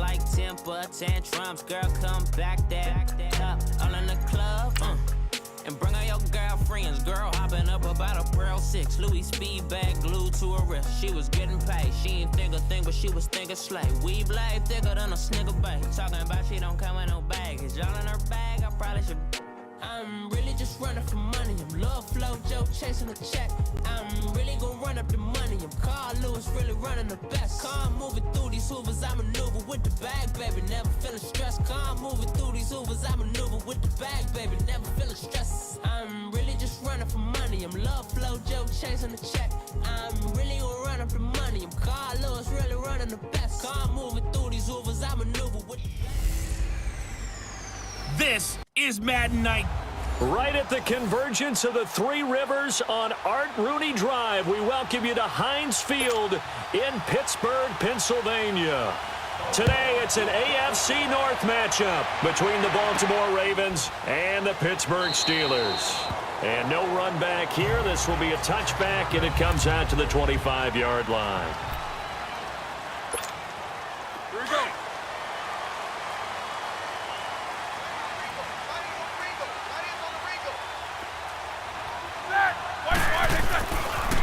like temper tantrums. Girl, come back that up. All in the club, and bring all your girlfriends. Girl hopping up about a Pearl 6. Louis speed bag glued to her wrist. She was getting paid. She ain't think a thing, but she was thinking slay. We blade thicker than a snicker bag. Talking about she don't come with no baggage. All in her bag, I probably should. I'm really just running for money. I'm love flow, Joe chasing a check. I'm really gonna run up the money. I'm Carl Lewis, really running the best. Car moving through these hoovers, I maneuver with the bag, baby. Never feeling stressed. Car moving through these hoovers, I maneuver with the bag, baby. Never feeling stressed. I'm really just running for money. I'm love flow, Joe chasing the check. I'm really gonna run up the money. I'm Carl Lewis, really running the best. Car moving through these hoovers, I maneuver with the bag. This is Madden Night. Right at the convergence of the Three Rivers on Art Rooney Drive, we welcome you to Heinz Field in Pittsburgh, Pennsylvania. Today, it's an AFC North matchup between the Baltimore Ravens and the Pittsburgh Steelers. And no run back here. This will be a touchback, and it comes out to the 25-yard line. Here we go.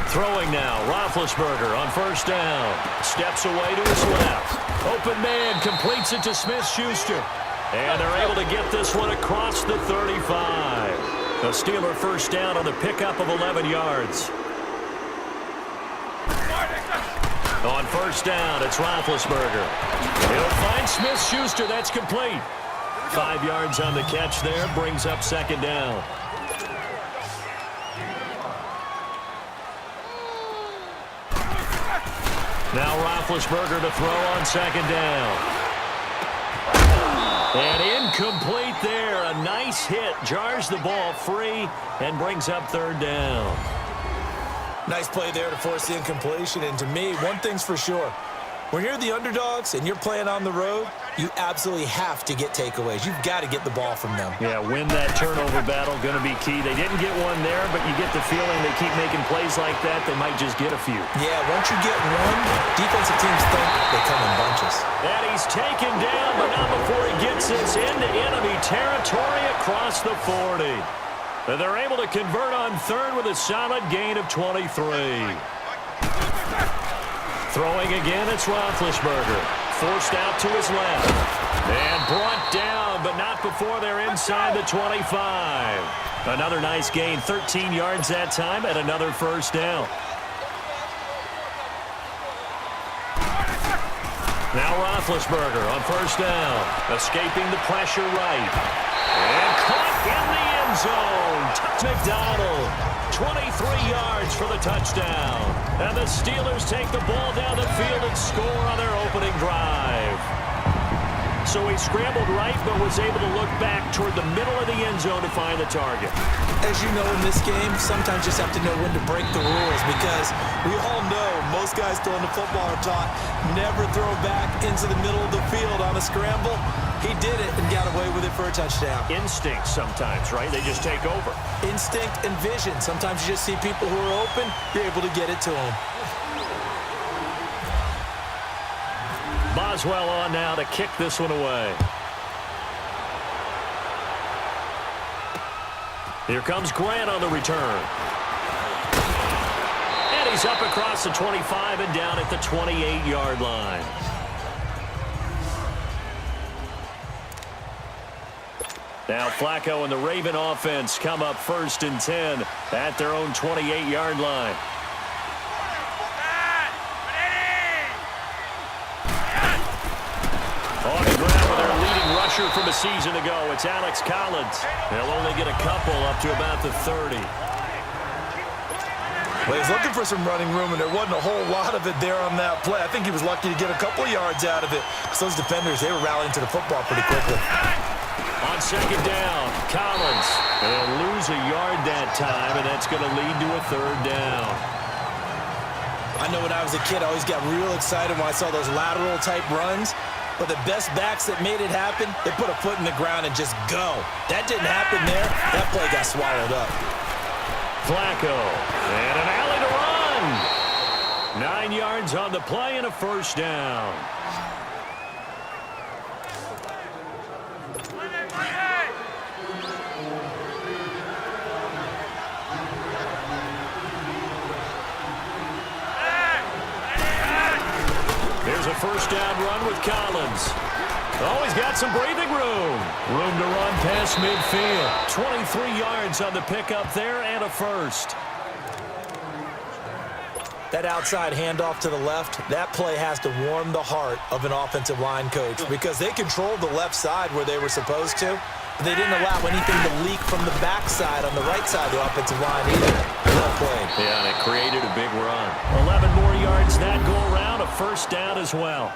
Throwing now, Roethlisberger on first down. Steps away to his left. Open man completes it to Smith-Schuster. And they're able to get this one across the 35. The Steeler first down on the pickup of 11 yards. On first down, it's Roethlisberger. He'll find Smith-Schuster. That's complete. 5 yards on the catch there. Brings up second down. Now Roethlisberger to throw on second down. And incomplete there. A nice hit. Jars the ball free and brings up third down. Nice play there to force the incompletion. And to me, one thing's for sure. When you're the underdogs and you're playing on the road, you absolutely have to get takeaways. You've got to get the ball from them. Yeah, win that turnover battle, going to be key. They didn't get one there, but you get the feeling they keep making plays like that, they might just get a few. Yeah, once you get one, defensive teams think they come in bunches. And he's taken down, but not before he gets this into enemy territory across the 40. And they're able to convert on third with a solid gain of 23. Throwing again, it's Roethlisberger. Forced out to his left. And brought down, but not before they're inside the 25. Another nice gain, 13 yards that time, and another first down. Now Roethlisberger on first down. Escaping the pressure right. And caught in the end zone. McDonald, 23 yards for the touchdown. And the Steelers take the ball down the field and score on their opening drive. So he scrambled right, but was able to look back toward the middle of the end zone to find the target. As you know, in this game, sometimes you just have to know when to break the rules, because we all know most guys throwing the football are taught never throw back into the middle of the field on a scramble. He did it and got away with it for a touchdown. Instinct sometimes, right? They just take over. Instinct and vision. Sometimes you just see people who are open, you're able to get it to them. Boswell on now to kick this one away. Here comes Grant on the return. And he's up across the 25 and down at the 28-yard line. Now Flacco and the Raven offense come up first and 10 at their own 28-yard line. On the ground with their leading rusher from a season ago, it's Alex Collins. They'll only get a couple up to about the 30. Well, he's looking for some running room, and there wasn't a whole lot of it there on that play. I think he was lucky to get a couple of yards out of it, because those defenders, they were rallying to the football pretty quickly. On second down, Collins. They'll lose a yard that time, and that's going to lead to a third down. I know when I was a kid, I always got real excited when I saw those lateral-type runs. But the best backs that made it happen, they put a foot in the ground and just go. That didn't happen there. That play got swallowed up. Flacco. And an alley to run. 9 yards on the play and a first down. first down run with Collins. Oh, he's got some breathing room. Room to run past midfield. 23 yards on the pickup there and a first. That outside handoff to the left, that play has to warm the heart of an offensive line coach because they controlled the left side where they were supposed to. But they didn't allow anything to leak from the backside on the right side of the offensive line either. Well played. Yeah, and it created a big run. 11 more yards that go around, a first down as well.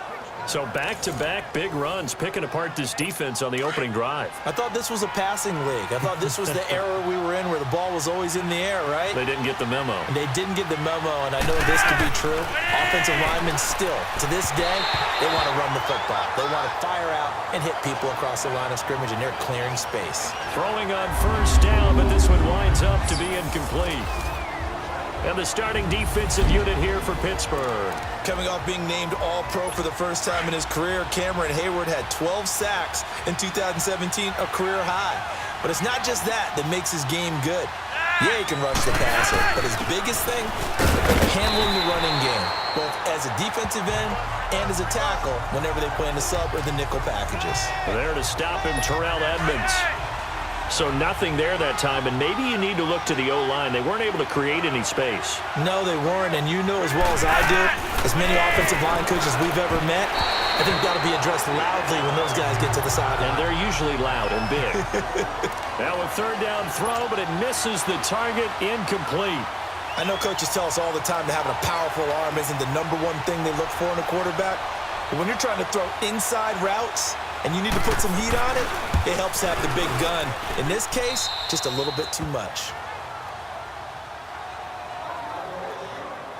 So back-to-back big runs, picking apart this defense on the opening drive. I thought this was a passing league. I thought this was the era we were in where the ball was always in the air, right? They didn't get the memo. And they didn't get the memo, and I know this to be true. Offensive linemen still, to this day, they want to run the football. They want to fire out and hit people across the line of scrimmage, and they're clearing space. Throwing on first down, but this one winds up to be incomplete. And the starting defensive unit here for Pittsburgh. Coming off being named All-Pro for the first time in his career, Cameron Hayward had 12 sacks in 2017, a career high. But it's not just that makes his game good. Yeah, he can rush the passer, but his biggest thing, handling the running game, both as a defensive end and as a tackle whenever they play in the sub or the nickel packages. There to stop him, Terrell Edmonds. So nothing there that time, and maybe you need to look to the O-line. They weren't able to create any space. No, they weren't, and you know as well as I do, as many offensive line coaches we've ever met, I think got to be addressed loudly when those guys get to the sideline. And they're usually loud and big. Now a third down throw, but it misses the target, incomplete. I know coaches tell us all the time that having a powerful arm isn't the #1 thing they look for in a quarterback. But when you're trying to throw inside routes and you need to put some heat on it, it helps have the big gun. In this case, just a little bit too much.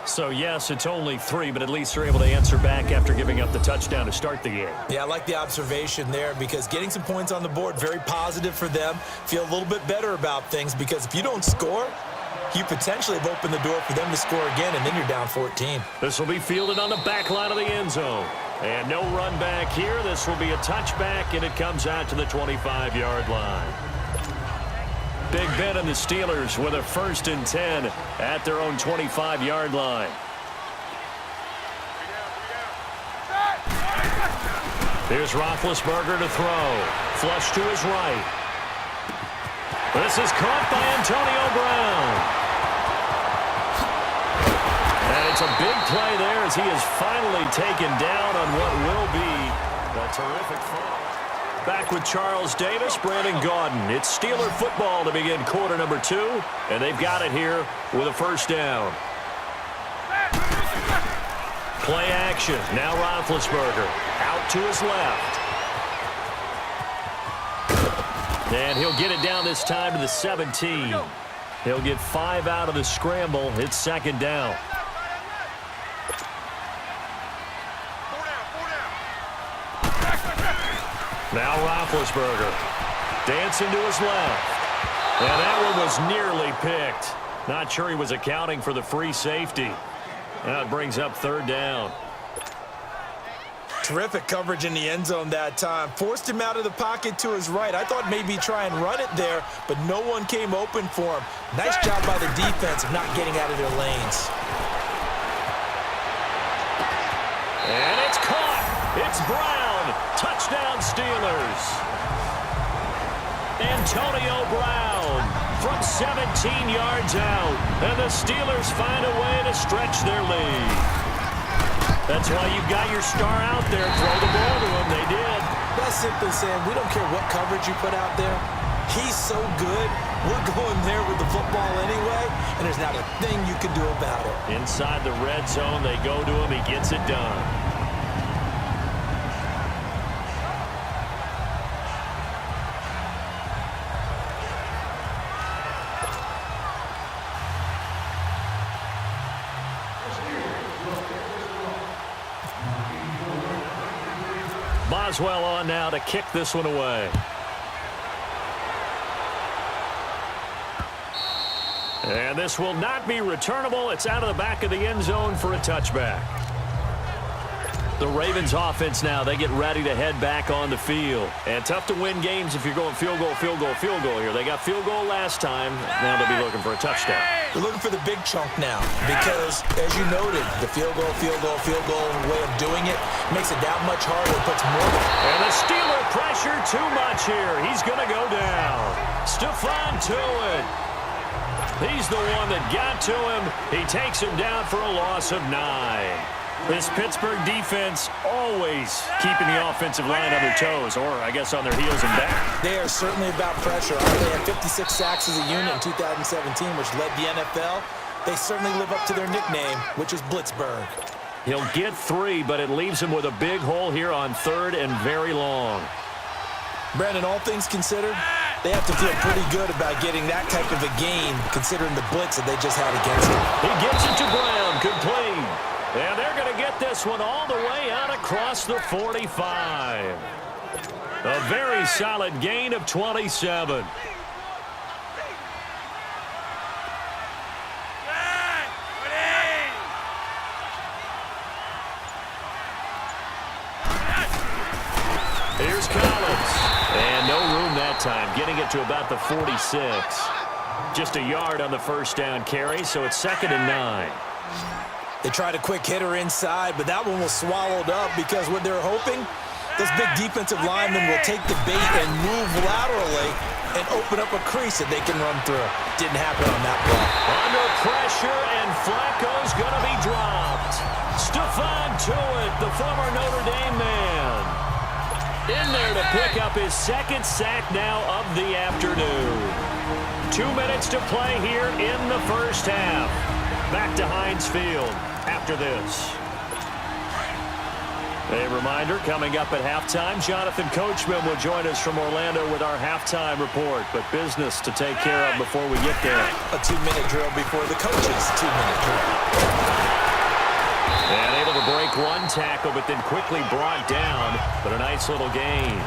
So, yes, it's only 3, but at least they're able to answer back after giving up the touchdown to start the game. Yeah, I like the observation there because getting some points on the board, very positive for them. Feel a little bit better about things because if you don't score, you potentially have opened the door for them to score again, and then you're down 14. This will be fielded on the back line of the end zone. And no run back here. This will be a touchback, and it comes out to the 25-yard line. Big Ben and the Steelers with a 1st and 10 at their own 25-yard line. Here's Roethlisberger to throw. Flush to his right. This is caught by Antonio Brown. And it's a big play there as he is finally taken down on what will be a terrific throw. Back with Charles Davis, Brandon Gaudin. It's Steeler football to begin quarter number 2, and they've got it here with a first down. Play action. Now Roethlisberger out to his left. And he'll get it down this time to the 17. He'll get 5 out of the scramble. It's 2nd down. Now Roethlisberger dancing to his left. And that one was nearly picked. Not sure he was accounting for the free safety. Now it brings up 3rd down. Terrific coverage in the end zone that time. Forced him out of the pocket to his right. I thought maybe try and run it there, but no one came open for him. Nice job by the defense of not getting out of their lanes. And it's caught. It's Brown. Touchdown Steelers. Antonio Brown from 17 yards out. And the Steelers find a way to stretch their lead. That's why you got your star out there. Throw the ball to him. They did. That's simply saying we don't care what coverage you put out there. He's so good. We're going there with the football anyway, and there's not a thing you can do about it. Inside the red zone, they go to him. He gets it done. Boswell on now to kick this one away. And this will not be returnable. It's out of the back of the end zone for a touchback. The Ravens offense now, they get ready to head back on the field. And tough to win games if you're going field goal, field goal, field goal here. They got field goal last time. Now they'll be looking for a touchdown. They're looking for the big chunk now because, as you noted, the field goal way of doing it makes it that much harder. It puts more. And the Steeler pressure too much here. He's going to go down. Stephon Tuitt. He's the one that got to him. He takes him down for a loss of 9. This Pittsburgh defense always keeping the offensive line on their toes, or I guess on their heels and back. They are certainly about pressure. They had 56 sacks as a unit in 2017, which led the NFL. They certainly live up to their nickname, which is Blitzburg. He'll get 3, but it leaves him with a big hole here on 3rd and very long. Brandon, all things considered, they have to feel pretty good about getting that type of a gain, considering the blitz that they just had against them. He gets it to Brown, complete. And they're going to get this one all the way out across the 45. A very solid gain of 27. Here's Collins. And no room that time, getting it to about the 46. Just a yard on the first down carry, so it's 2nd and 9. They tried a quick hitter inside, but that one was swallowed up because what they're hoping, those big defensive linemen will take the bait and move laterally and open up a crease that they can run through. Didn't happen on that play. Under pressure, and Flacco's going to be dropped. Stephon Tuitt, the former Notre Dame man, in there to pick up his 2nd sack now of the afternoon. 2 minutes to play here in the first half. Back to Heinz Field after this. A reminder, coming up at halftime, Jonathan Coachman will join us from Orlando with our halftime report, but business to take care of before we get there. A 2-minute drill before the coach's 2-minute drill. And able to break one tackle, but then quickly brought down, but a nice little gain.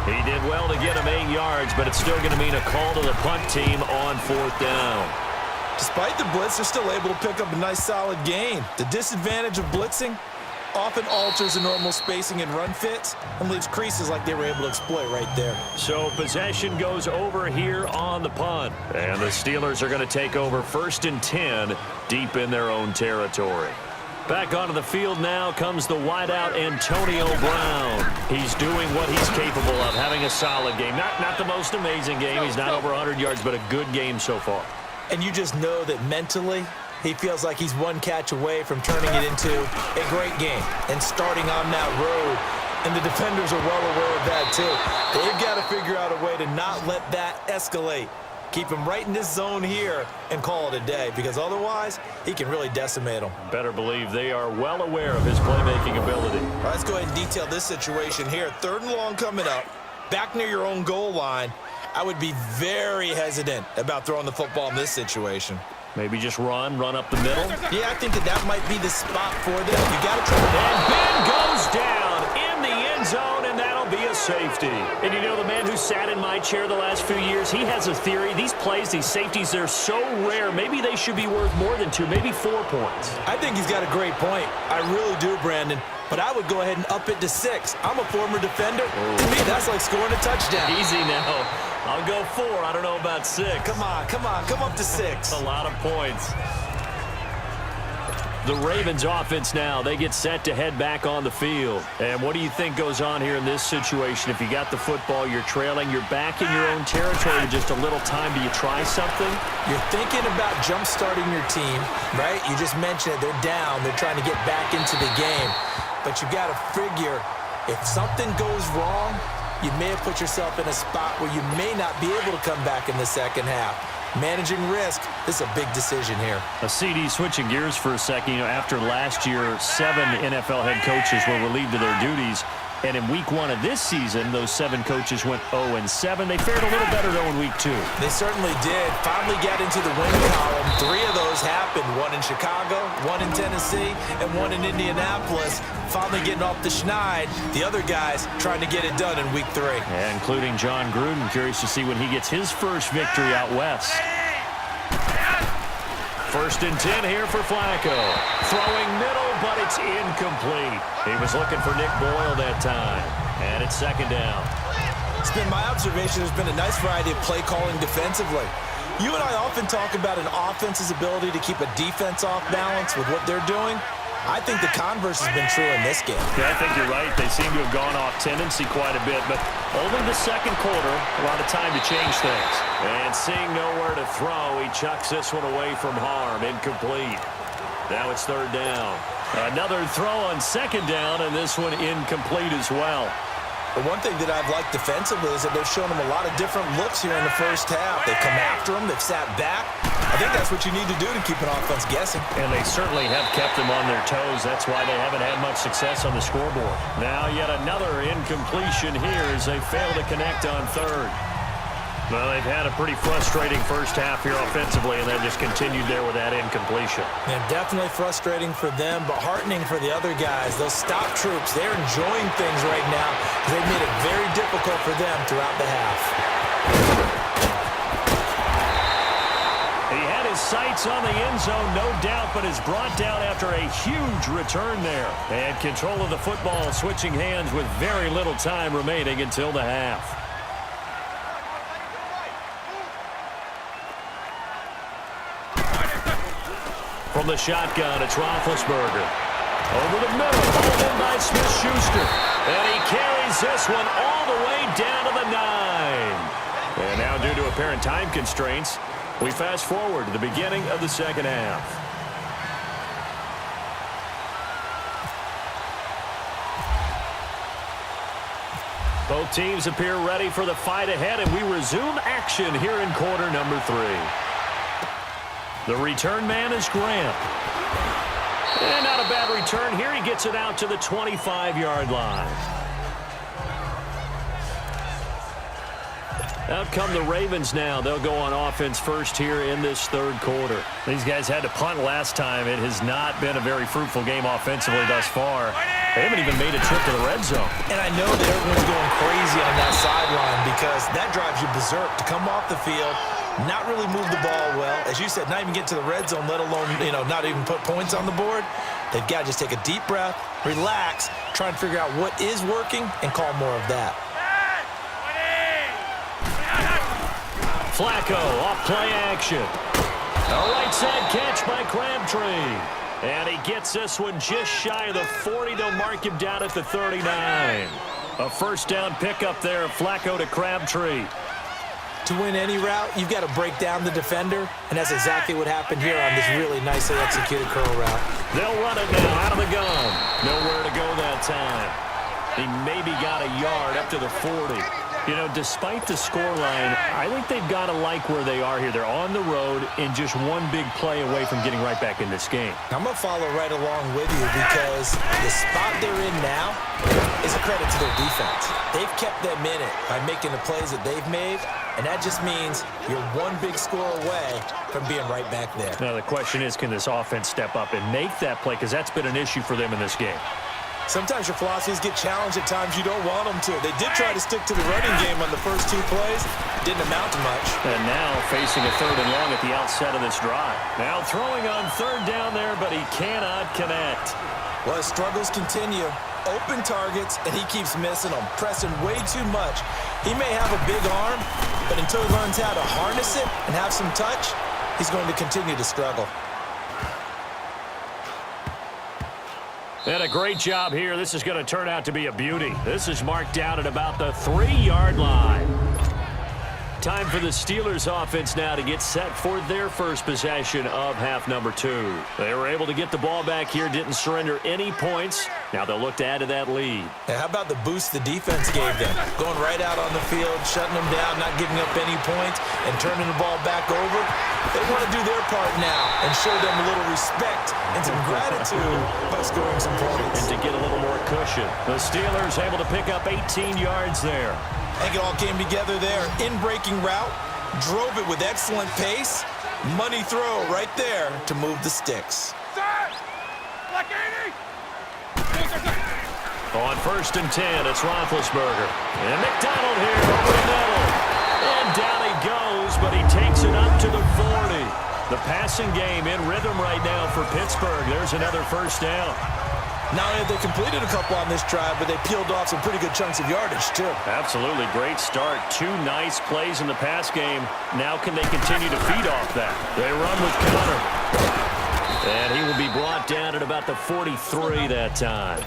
He did well to get him 8 yards, but it's still going to mean a call to the punt team on 4th down. Despite the blitz, they're still able to pick up a nice solid gain. The disadvantage of blitzing often alters the normal spacing and run fits and leaves creases like they were able to exploit right there. So possession goes over here on the punt. And the Steelers are going to take over 1st and 10 deep in their own territory. Back onto the field now comes the wideout Antonio Brown. He's doing what he's capable of, having a solid game. Not the most amazing game. He's not over 100 yards, but a good game so far. And you just know that mentally, he feels like he's one catch away from turning it into a great game and starting on that road. And the defenders are well aware of that, too. They've got to figure out a way to not let that escalate. Keep him right in this zone here and call it a day, because otherwise, he can really decimate them. Better believe they are well aware of his playmaking ability. All right, let's go ahead and detail this situation here. 3rd and long coming up, back near your own goal line. I would be very hesitant about throwing the football in this situation. Maybe just run up the middle. Yeah, I think that might be the spot for them. You got to try. And Ben goes down in the end zone, and that'll be a safety. And you know, the man who sat in my chair the last few years, he has a theory. These plays, these safeties, they're so rare. Maybe they should be worth more than 2, maybe 4 points. I think he's got a great point. I really do, Brandon. But I would go ahead and up it to 6. I'm a former defender. To me, that's like scoring a touchdown. Easy now. I'll go 4. I don't know about 6. Come on. Come up to 6. A lot of points. The Ravens offense now, they get set to head back on the field. And what do you think goes on here in this situation? If you got the football, you're trailing, you're back in your own territory with just a little time. Do you try something? You're thinking about jump-starting your team, right? You just mentioned it. They're down. They're trying to get back into the game. But you got to figure, if something goes wrong, you may have put yourself in a spot where you may not be able to come back in the second half. Managing risk, this is a big decision here. A CD switching gears for a second. You know, after last year, 7 NFL head coaches were relieved of their duties. And in week 1 of this season, those 7 coaches went 0-7. They fared a little better, though, in week 2. They certainly did. Finally got into the win column. 3 of those happened. 1 in Chicago, 1 in Tennessee, and 1 in Indianapolis. Finally getting off the schneid. The other guys trying to get it done in week 3. Yeah, including John Gruden. Curious to see when he gets his first victory out west. First and 10 here for Flacco. Throwing middle, but it's incomplete. He was looking for Nick Boyle that time. And it's second down. It's been my observation there's been a nice variety of play calling defensively. You and I often talk about an offense's ability to keep a defense off balance with what they're doing. I think the converse has been true in this game. Yeah, I think you're right. They seem to have gone off tendency quite a bit, but only the second quarter, a lot of time to change things. And seeing nowhere to throw, he chucks this one away from harm. Incomplete. Now it's third down. Another throw on second down, and this one incomplete as well. The one thing that I've liked defensively is that they've shown him a lot of different looks here in the first half. They've come after him. They've sat back. I think that's what you need to do to keep an offense guessing. And they certainly have kept them on their toes. That's why they haven't had much success on the scoreboard. Now yet another incompletion here as they fail to connect on third. Well, they've had a pretty frustrating first half here offensively, and then just continued there with that incompletion. And definitely frustrating for them, but heartening for the other guys. Those stop troops, they're enjoying things right now because they've made it very difficult for them throughout the half. He had his sights on the end zone, no doubt, but is brought down after a huge return there. And control of the football switching hands with very little time remaining until the half. From the shotgun, it's Roethlisberger. Over the middle, pulled in by Smith-Schuster. And he carries this one all the way down to the 9. And now, due to apparent time constraints, we fast forward to the beginning of the second half. Both teams appear ready for the fight ahead, and we resume action here in quarter number 3. The return man is Grant. And not a bad return here. He gets it out to the 25-yard line. Out come the Ravens now. They'll go on offense first here in this third quarter. These guys had to punt last time. It has not been a very fruitful game offensively thus far. They haven't even made a trip to the red zone. And I know that everyone's going crazy on that sideline because that drives you berserk to come off the field, not really move the ball well. As you said, not even get to the red zone, let alone, not even put points on the board. They've got to just take a deep breath, relax, try and figure out what is working, and call more of that. Flacco off play action. A right side catch by Crabtree. And he gets this one just shy of the 40. They'll mark him down at the 39. A first down pickup there. Flacco to Crabtree. To win any route, you've got to break down the defender, and that's exactly what happened here on this really nicely executed curl route. They'll run it now out of the gun. Nowhere to go that time. He maybe got a yard up to the 40. Despite the scoreline, I think they've got to like where they are here. They're on the road and just one big play away from getting right back in this game. I'm going to follow right along with you because the spot they're in now is a credit to their defense. They've kept them in it by making the plays that they've made, and that just means you're one big score away from being right back there. Now the question is, can this offense step up and make that play? Because that's been an issue for them in this game. Sometimes your philosophies get challenged at times you don't want them to. They did try to stick to the running game on the first 2 plays. Didn't amount to much. And now facing a 3rd and long at the outset of this drive. Now throwing on 3rd down there, but he cannot connect. Well, his struggles continue. Open targets, and he keeps missing them, pressing way too much. He may have a big arm, but until he learns how to harness it and have some touch, he's going to continue to struggle. And a great job here. This is going to turn out to be a beauty. This is marked down at about the 3-yard line. Time for the Steelers offense now to get set for their first possession of half number 2. They were able to get the ball back here, didn't surrender any points. Now they'll look to add to that lead. Now, how about the boost the defense gave them? Going right out on the field, shutting them down, not giving up any points, and turning the ball back over. They want to do their part now and show them a little respect and some gratitude by scoring some points. And to get a little more cushion. The Steelers able to pick up 18 yards there. I think it all came together there. In-breaking route, drove it with excellent pace. Money throw right there to move the sticks. On 1st and 10, it's Roethlisberger. And McDonald here over the middle. And down he goes, but he takes it up to the 40. The passing game in rhythm right now for Pittsburgh. There's another first down. Not only have they completed a couple on this drive, but they peeled off some pretty good chunks of yardage, too. Absolutely. Great start. 2 nice plays in the pass game. Now can they continue to feed off that? They run with Connor. And he will be brought down at about the 43 that time.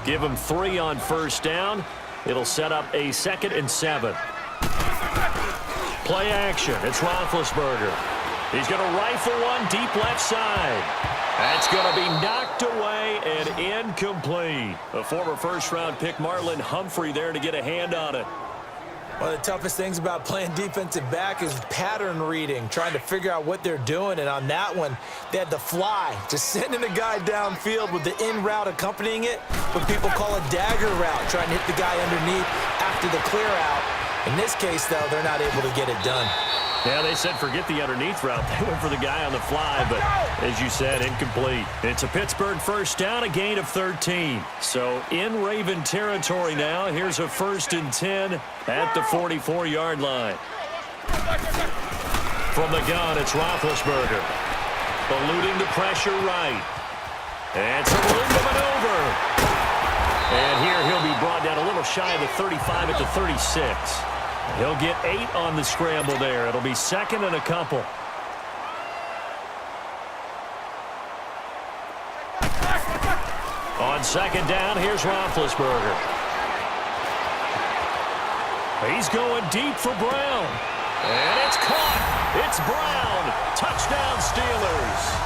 Give him 3 on first down. It'll set up a 2nd and 7. Play action. It's Roethlisberger. He's going to rifle one deep left side. That's going to be knocked away and incomplete. A former first-round pick, Marlon Humphrey, there to get a hand on it. One of the toughest things about playing defensive back is pattern reading, trying to figure out what they're doing. And on that one, they had the fly, just sending a guy downfield with the in route accompanying it, what people call a dagger route, trying to hit the guy underneath after the clear out. In this case, though, they're not able to get it done. Yeah, they said forget the underneath route. They went for the guy on the fly, but as you said, incomplete. It's a Pittsburgh first down, a gain of 13. So in Raven territory now, here's a 1st and 10 at the 44-yard line. From the gun, it's Roethlisberger. Eluding the pressure right. And it's a room to maneuver. And here he'll be brought down a little shy of the 35 at the 36. He'll get 8 on the scramble there. It'll be 2nd and a couple. On 2nd down, here's Roethlisberger. He's going deep for Brown. And it's caught. It's Brown. Touchdown Steelers.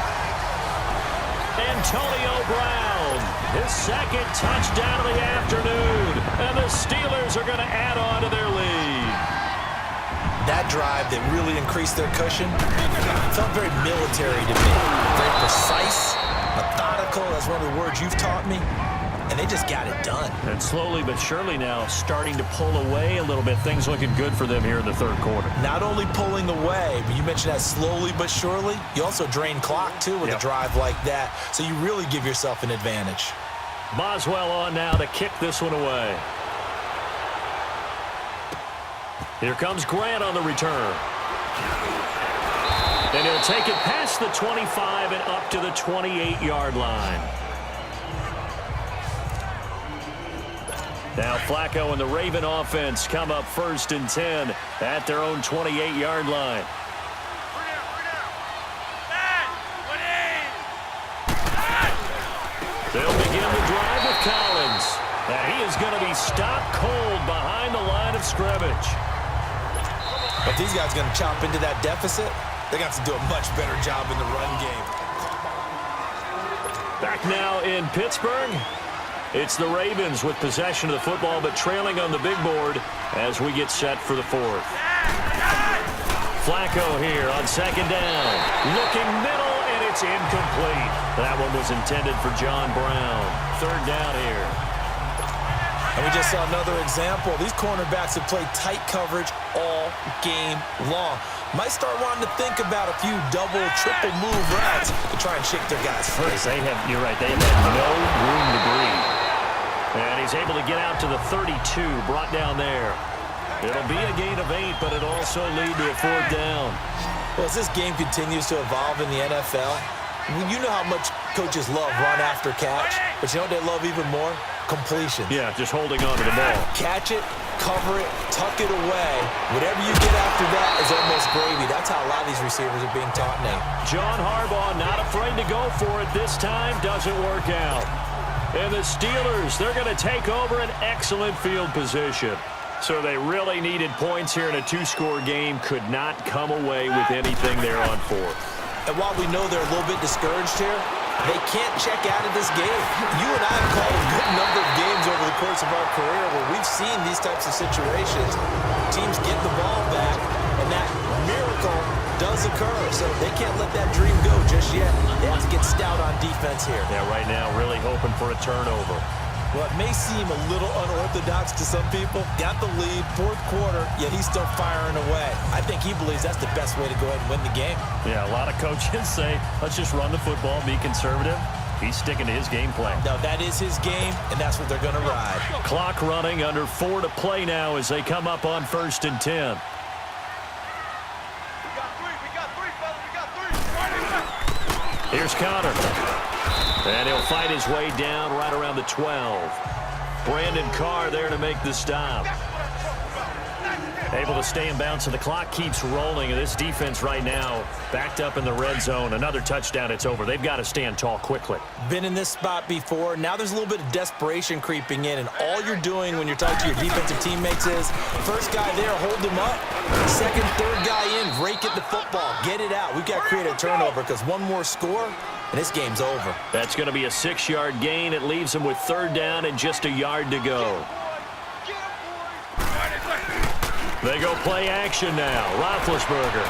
Antonio Brown, his 2nd touchdown of the afternoon. And the Steelers are going to add on to their lead. That drive that really increased their cushion felt very military to me. Very precise, methodical. That's one of the words you've taught me. And they just got it done. And slowly but surely now starting to pull away a little bit. Things looking good for them here in the 3rd quarter. Not only pulling away, but you mentioned that slowly but surely. You also drain clock, too, with a drive like that. So you really give yourself an advantage. Boswell on now to kick this one away. Here comes Grant on the return. And he'll take it past the 25 and up to the 28-yard line. Now Flacco and the Raven offense come up 1st and 10 at their own 28-yard line. They'll begin the drive with Collins. And he is going to be stopped cold behind the line of scrimmage. But these guys are going to chop into that deficit. They got to do a much better job in the run game. Back now in Pittsburgh. It's the Ravens with possession of the football, but trailing on the big board as we get set for the 4th. Flacco here on 2nd down. Looking middle, and it's incomplete. That one was intended for John Brown. 3rd down here. And we just saw another example. These cornerbacks have played tight coverage all game long. Might start wanting to think about a few double, triple move routes to try and shake their guys free. You're right, they have no room to breathe. And he's able to get out to the 32, brought down there. It'll be a gain of 8, but it'll also lead to a 4th down. Well, as this game continues to evolve in the NFL, you know how much coaches love run after catch, but you know what they love even more? Completion. Yeah, just holding on to the ball. Catch it, cover it, tuck it away. Whatever you get after that is almost gravy. That's how a lot of these receivers are being taught now. John Harbaugh not afraid to go for it this time. Doesn't work out. And the Steelers, they're going to take over an excellent field position. So they really needed points here in a 2-score game. Could not come away with anything there on 4th. And while we know they're a little bit discouraged here, they can't check out of this game. You and I have called a good number of games over the course of our career where we've seen these types of situations. Teams get the ball back, and that miracle does occur. So they can't let that dream go just yet. They have to get stout on defense here. Yeah, right now really hoping for a turnover. Well, it may seem a little unorthodox to some people. Got the lead, 4th quarter, yet he's still firing away. I think he believes that's the best way to go ahead and win the game. Yeah, a lot of coaches say, let's just run the football, be conservative. He's sticking to his game plan. No, that is his game, and that's what they're going to ride. Clock running, under 4 to play now as they come up on 1st and 10. Here's Connor. And he'll fight his way down right around the 12. Brandon Carr there to make the stop. Able to stay in bounds, so the clock keeps rolling. And this defense right now backed up in the red zone. Another touchdown, it's over. They've got to stand tall quickly. Been in this spot before. Now there's a little bit of desperation creeping in, and all you're doing when you're talking to your defensive teammates is, first guy there, hold him up. Second, third guy in, rake at the football. Get it out. We've got to create a turnover because one more score, and this game's over. That's going to be a 6-yard gain. It leaves them with third down and just a yard to go. They go play action now. Roethlisberger.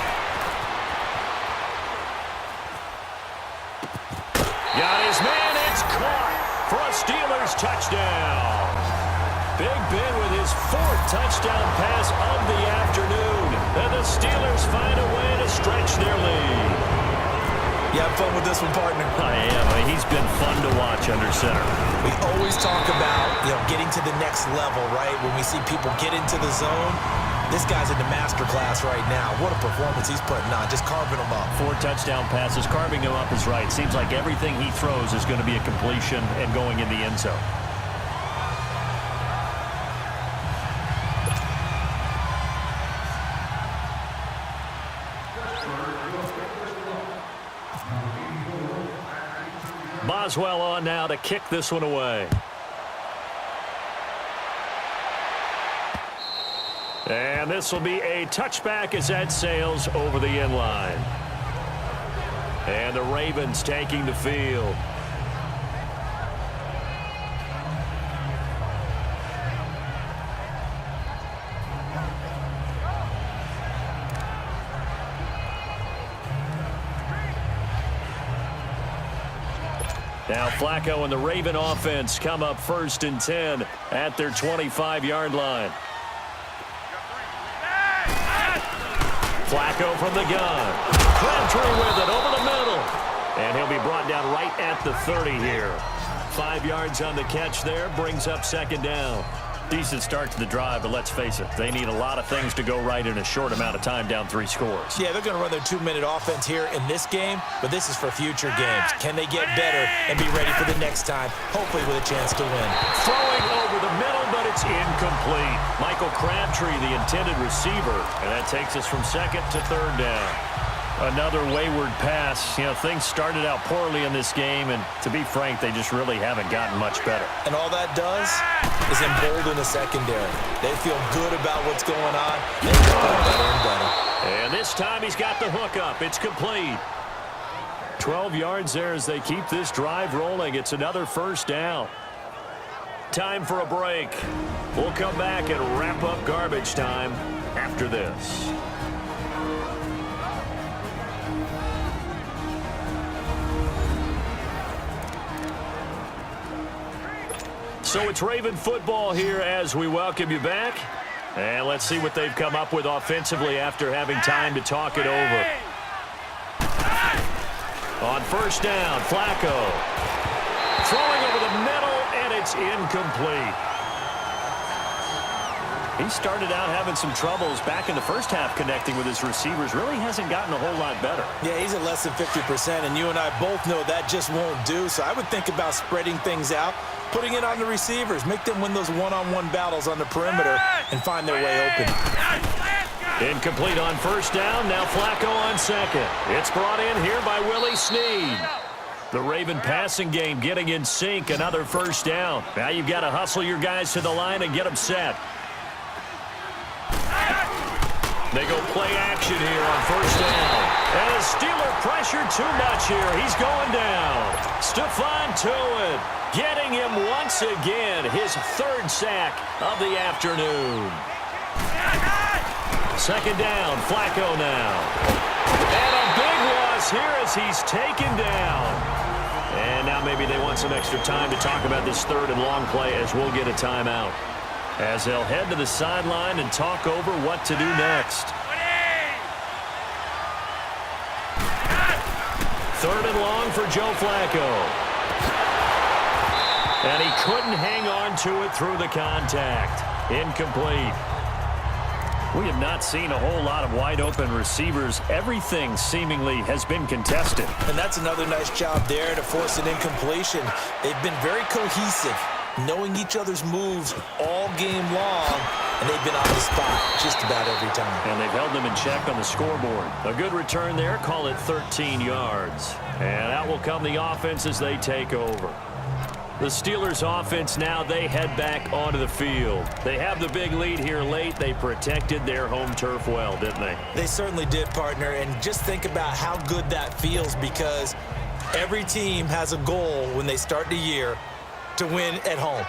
Got his man. It's caught for a Steelers touchdown. Big Ben with his 4th touchdown pass of the afternoon. And the Steelers find a way to stretch their lead. You have fun with this one, partner? I am. He's been fun to watch under center. We always talk about, getting to the next level, right? When we see people get into the zone, this guy's in the master class right now. What a performance he's putting on, just carving them up. 4 touchdown passes. Carving him up is right. Seems like everything he throws is going to be a completion and going in the end zone. Boswell on now to kick this one away. And this will be a touchback as that sails over the end line. And the Ravens taking the field. Now Flacco and the Raven offense come up 1st and 10 at their 25-yard line. Flacco from the gun. Crabtree with it over the middle. And he'll be brought down right at the 30 here. 5 yards on the catch there. Brings up 2nd down. Decent start to the drive, but let's face it, they need a lot of things to go right in a short amount of time down 3 scores. Yeah, they're going to run their 2-minute offense here in this game, but this is for future games. Can they get better and be ready for the next time, hopefully with a chance to win? Throwing over the middle, but it's incomplete. Michael Crabtree, the intended receiver, and that takes us from 2nd to 3rd down. Another wayward pass. Things started out poorly in this game, and to be frank, they just really haven't gotten much better. And all that does is embolden the secondary. They feel good about what's going on, and it's going better and better. And this time he's got the hook up. It's complete. 12 yards there as they keep this drive rolling. It's another 1st down. Time for a break. We'll come back and wrap up garbage time after this. So it's Raven football here as we welcome you back. And let's see what they've come up with offensively after having time to talk it over. On 1st down, Flacco. Throwing over the middle, and it's incomplete. He started out having some troubles back in the first half connecting with his receivers. Really hasn't gotten a whole lot better. Yeah, he's at less than 50%, and you and I both know that just won't do. So I would think about spreading things out, putting it on the receivers, make them win those one-on-one battles on the perimeter and find their way open. Incomplete on 1st down. Now Flacco on 2nd. It's brought in here by Willie Snead. The Raven passing game getting in sync. Another 1st down. Now you've got to hustle your guys to the line and get them set. They go play action here on 1st down. And the Steeler pressure too much here. He's going down. Stephon Tuitt getting him once again. His 3rd sack of the afternoon. 2nd down. Flacco now. And a big loss here as he's taken down. And now maybe they want some extra time to talk about this 3rd and long play as we'll get a timeout. As they'll head to the sideline and talk over what to do next. 3rd and long for Joe Flacco. And he couldn't hang on to it through the contact. Incomplete. We have not seen a whole lot of wide-open receivers. Everything seemingly has been contested. And that's another nice job there to force an incompletion. They've been very cohesive, knowing each other's moves all game long, and they've been on the spot just about every time. And they've held them in check on the scoreboard. A good return there, call it 13 yards. And out will come the offense as they take over. The Steelers offense now, they head back onto the field. They have the big lead here late. They protected their home turf well, didn't they? They certainly did, partner, and just think about how good that feels because every team has a goal when they start the year to win at home.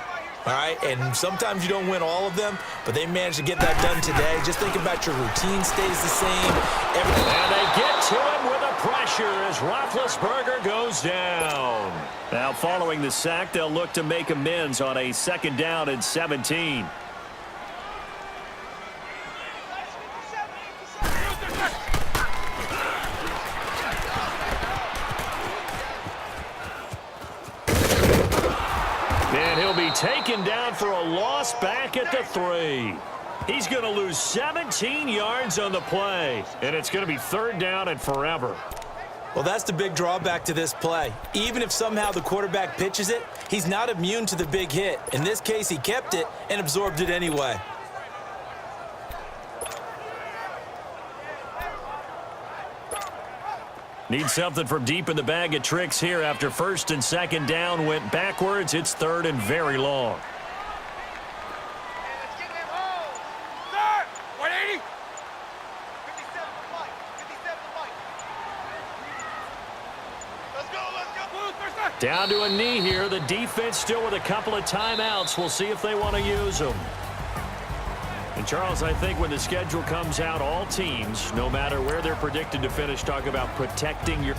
All right, and sometimes you don't win all of them, but they managed to get that done today. Just think about your routine stays the same. And they get to him with the pressure as Roethlisberger goes down. Now, following the sack, they'll look to make amends on a 2nd down and 17. And he'll be taken down for a loss back at the 3. He's going to lose 17 yards on the play. And it's going to be 3rd down and forever. Well, that's the big drawback to this play. Even if somehow the quarterback pitches it, he's not immune to the big hit. In this case, he kept it and absorbed it anyway. Need something from deep in the bag of tricks here after 1st and 2nd down went backwards. It's 3rd and very long. Let's get him home. Start. 180. 57 to Mike. 57 to Mike. Let's go. Let's go. Down to a knee here. The defense still with a couple of timeouts. We'll see if they want to use them. And, Charles, I think when the schedule comes out, all teams, no matter where they're predicted to finish, talk about protecting your